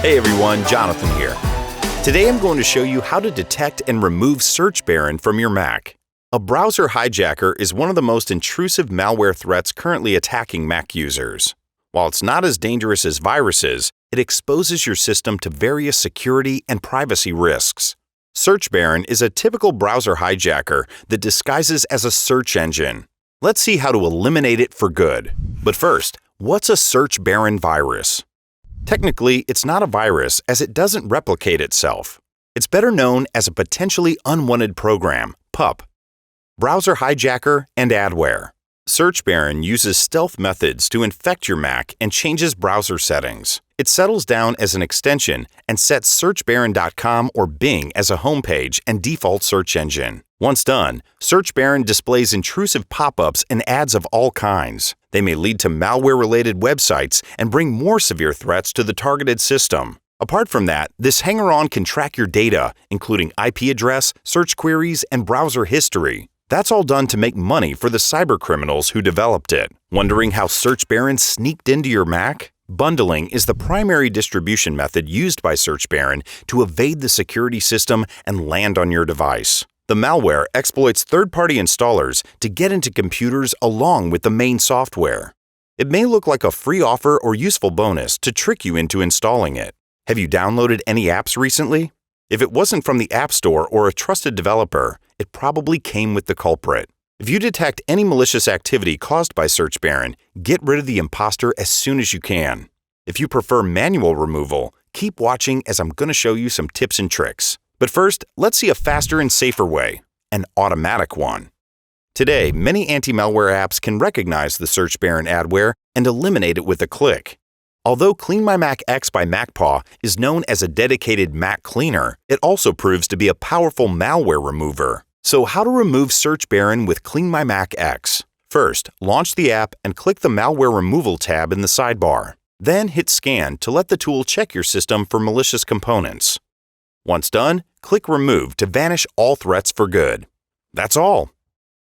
Hey everyone, Jonathan here. Today I'm going to show you how to detect and remove Search Baron from your Mac. A browser hijacker is one of the most intrusive malware threats currently attacking Mac users. While it's not as dangerous as viruses, it exposes your system to various security and privacy risks. Search Baron is a typical browser hijacker that disguises as a search engine. Let's see how to eliminate it for good. But first, what's a Search Baron virus? Technically, it's not a virus as it doesn't replicate itself. It's better known as a potentially unwanted program, PUP. Browser hijacker and adware. Search Baron uses stealth methods to infect your Mac and changes browser settings. It settles down as an extension and sets searchbaron.com or Bing as a homepage and default search engine. Once done, Search Baron displays intrusive pop-ups and ads of all kinds. They may lead to malware-related websites and bring more severe threats to the targeted system. Apart from that, this hanger-on can track your data, including IP address, search queries, and browser history. That's all done to make money for the cybercriminals who developed it. Wondering how Search Baron sneaked into your Mac? Bundling is the primary distribution method used by Search Baron to evade the security system and land on your device. The malware exploits third-party installers to get into computers along with the main software. It may look like a free offer or useful bonus to trick you into installing it. Have you downloaded any apps recently? If it wasn't from the App Store or a trusted developer, it probably came with the culprit. If you detect any malicious activity caused by Search Baron, get rid of the imposter as soon as you can. If you prefer manual removal, keep watching as I'm going to show you some tips and tricks. But first, let's see a faster and safer way, an automatic one. Today, many anti-malware apps can recognize the Search Baron adware and eliminate it with a click. Although CleanMyMac X by MacPaw is known as a dedicated Mac cleaner, it also proves to be a powerful malware remover. So how to remove Search Baron with CleanMyMac X? First, launch the app and click the Malware Removal tab in the sidebar. Then hit Scan to let the tool check your system for malicious components. Once done, click Remove to vanish all threats for good. That's all.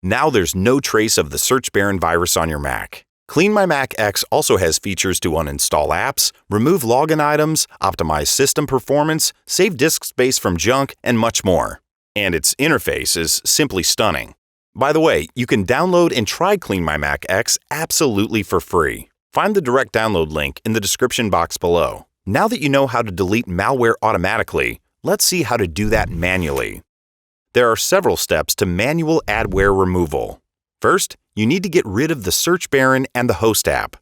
Now there's no trace of the Search Baron virus on your Mac. CleanMyMac X also has features to uninstall apps, remove login items, optimize system performance, save disk space from junk, and much more. And its interface is simply stunning. By the way, you can download and try CleanMyMac X absolutely for free. Find the direct download link in the description box below. Now that you know how to delete malware automatically, let's see how to do that manually. There are several steps to manual adware removal. First, you need to get rid of the Search Baron and the host app.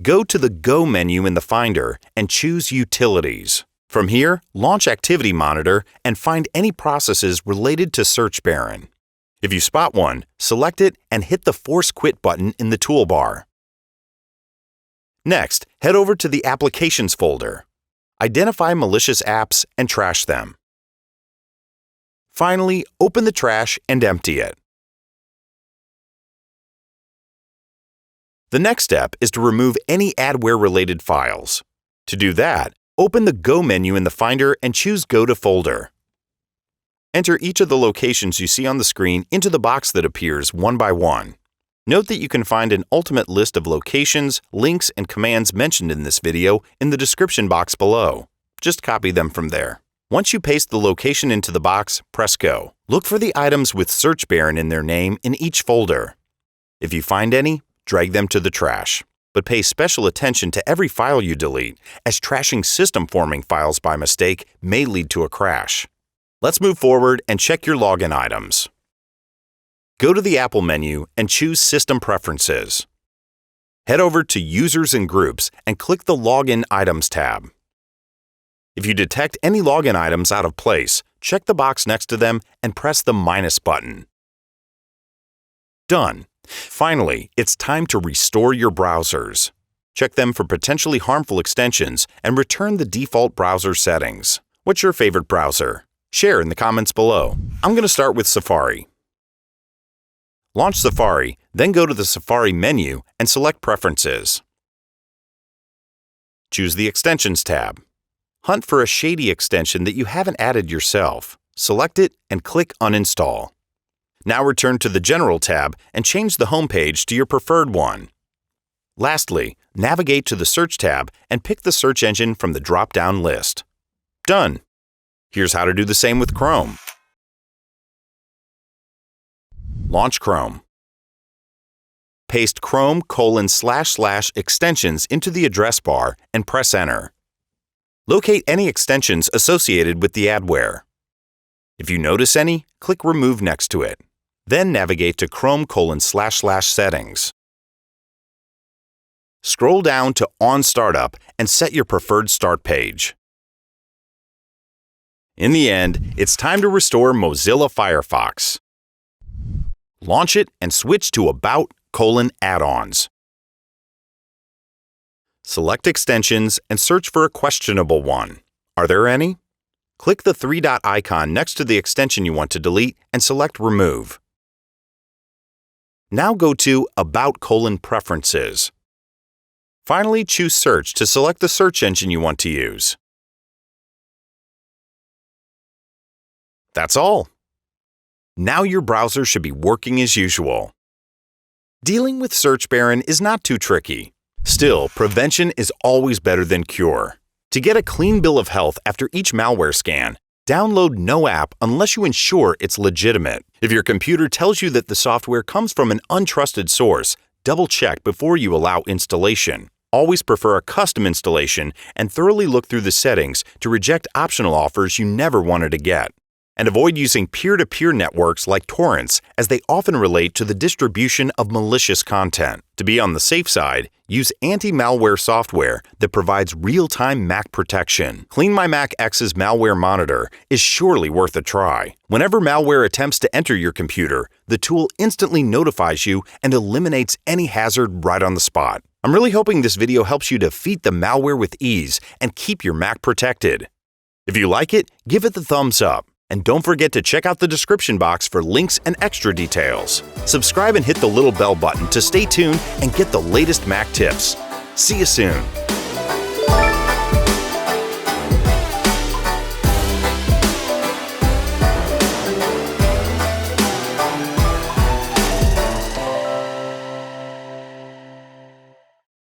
Go to the Go menu in the Finder and choose Utilities. From here, launch Activity Monitor and find any processes related to Search Baron. If you spot one, select it and hit the Force Quit button in the toolbar. Next, head over to the Applications folder. Identify malicious apps and trash them. Finally, open the trash and empty it. The next step is to remove any adware-related files. To do that, open the Go menu in the Finder and choose Go to Folder. Enter each of the locations you see on the screen into the box that appears one by one. Note that you can find an ultimate list of locations, links, and commands mentioned in this video in the description box below. Just copy them from there. Once you paste the location into the box, press Go. Look for the items with Search Baron in their name in each folder. If you find any, drag them to the trash. But pay special attention to every file you delete, as trashing system-forming files by mistake may lead to a crash. Let's move forward and check your login items. Go to the Apple menu and choose System Preferences. Head over to Users and Groups and click the Login Items tab. If you detect any login items out of place, check the box next to them and press the minus button. Done. Finally, it's time to restore your browsers. Check them for potentially harmful extensions and return the default browser settings. What's your favorite browser? Share in the comments below. I'm going to start with Safari. Launch Safari, then go to the Safari menu and select Preferences. Choose the Extensions tab. Hunt for a shady extension that you haven't added yourself. Select it and click Uninstall. Now return to the General tab and change the home page to your preferred one. Lastly, navigate to the Search tab and pick the search engine from the drop-down list. Done! Here's how to do the same with Chrome. Launch Chrome. Paste Chrome://extensions into the address bar and press Enter. Locate any extensions associated with the adware. If you notice any, click Remove next to it. Then navigate to Chrome://settings. Scroll down to On Startup and set your preferred start page. In the end, it's time to restore Mozilla Firefox. Launch it and switch to About:/Addons. Select Extensions and search for a questionable one. Are there any? Click the three-dot icon next to the extension you want to delete and select Remove. Now go to About:/Preferences. Finally, choose Search to select the search engine you want to use. That's all. Now your browser should be working as usual. Dealing with Search Baron is not too tricky. Still, prevention is always better than cure. To get a clean bill of health after each malware scan, download no app unless you ensure it's legitimate. If your computer tells you that the software comes from an untrusted source, double-check before you allow installation. Always prefer a custom installation and thoroughly look through the settings to reject optional offers you never wanted to get. And avoid using peer-to-peer networks like torrents, as they often relate to the distribution of malicious content. To be on the safe side, use anti-malware software that provides real-time Mac protection. CleanMyMac X's malware monitor is surely worth a try. Whenever malware attempts to enter your computer, the tool instantly notifies you and eliminates any hazard right on the spot. I'm really hoping this video helps you defeat the malware with ease and keep your Mac protected. If you like it, give it the thumbs up. And don't forget to check out the description box for links and extra details. Subscribe and hit the little bell button to stay tuned and get the latest Mac tips. See you soon.